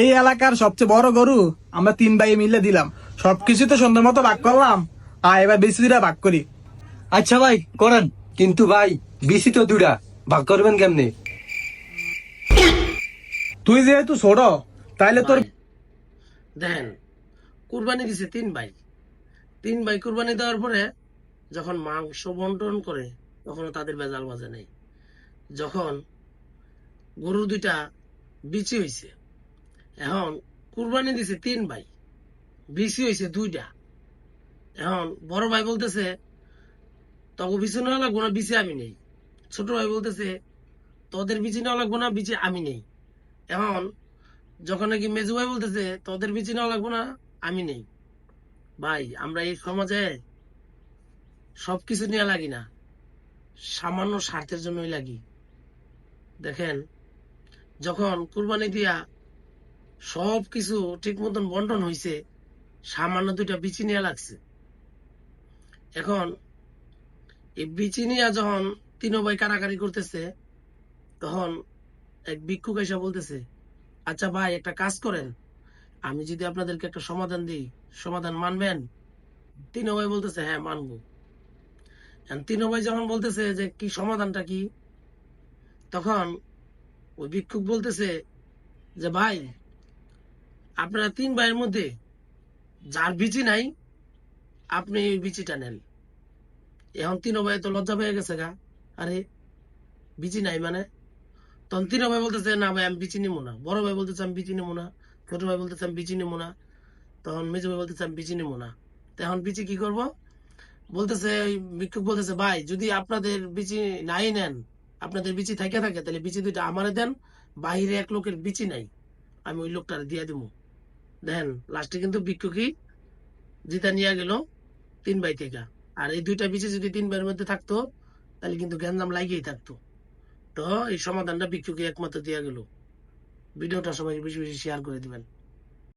এই এলাকার সবচেয়ে বড় গরু আমরা 3 ভাই মিলে দিলাম। সবকিছু তো সুন্দর মতো ভাগ করলাম, আর এবার বেশি দুটা ভাগ করি। আচ্ছা ভাই করেন, কিন্তু ভাই বিসি তো দুটা, ভাগ করবেন কেমনে? তুই যেহেতু ছোট, তাইলে তোর ভাই দেখেন, কুরবানি দিছে 3 ভাই। 3 ভাই কুরবানি দেওয়ার পরে যখন মাংস বন্টন করে তখন তাদের ভেজাল বাজে নেই। যখন গরু দুইটা বিচি হইছে, এখন কুরবানি দিছে 3 ভাই, বিচি হইছে 2টা। এখন বড় ভাই বলতেছে তখন বিচি নেওয়া লাগবো না, বিচি আমি নেই। ছোট ভাই বলতেছে তোদের বিচি নেওয়া লাগবো না, বিচি আমি নেই। এখন যখন নাকি মেজু ভাই বলতেছে তোদের বিচি নেওয়া লাগবো না, আমি নেই। ভাই আমরা এই সমাজে সবকিছু নিয়ে লাগি না, সামান্য স্বার্থের জন্যই লাগি। দেখেন, যখন কুরবানি দিয়া সবকিছু ঠিক মতন বন্টন হইছে, সামান্য 2টা বিচি নিয়ে লাগছে। এখন এই বিচি নিয়ে যখন 3 ভাই কারাকারি করতেছে, তখন এক ভিক্ষুক এসে বলতেছে, আচ্ছা ভাই একটা কাজ করেন, আমি যদি আপনাদেরকে একটা সমাধান দিই, সমাধান মানবেন? 3 ভাই বলতেছে হ্যাঁ মানবো। 3 ভাই যখন বলতেছে যে কি সমাধানটা কি, তখন ওই ভিক্ষুক বলতেছে যে ভাই আপনারা 3 ভাইয়ের মধ্যে যার বিচি নাই আপনি ওই বিচিটা নেন। এখন 3 ভাই তো লজ্জা পেয়ে গেছে গা, আরে বিচি নাই মানে। তখন 3 ভাই বলতেছে না ভাই আমি বিচি নিবো না। বড় ভাই বলতেছে আমি বিচি নিবো না, ছোট ভাই বলতেছে আমি বিচি নিবো না, তখন মেজো ভাই বলতেছে আমি বিচি নিবো না। তো এখন বিচি কি করব? বলতেছে ওই ভিক্ষুক বলতেছে ভাই যদি আপনাদের বিচি নাই নেন, আপনাদের বিচি থাকে থাকে, তাহলে বিচি 2টা আমারে দেন, বাহিরে এক লোকের বিচি নাই, আমি ওই লোকটার দিয়ে দিব। দেখেন লাস্টে কিন্তু ভিক্ষুকই জিতা নিয়ে গেল 3 ভাই থেকে। আর এই 2টা বিচি যদি 3 ভাইয়ের মধ্যে থাকতো, তাহলে কিন্তু গ্যাঞ্জাম লাগিয়েই থাকতো। তো এই সমাধানটা ভিক্ষুকই একমাত্র দিয়ে গেল। ভিডিওটা সবাই বেশি বেশি শেয়ার করে দিবেন।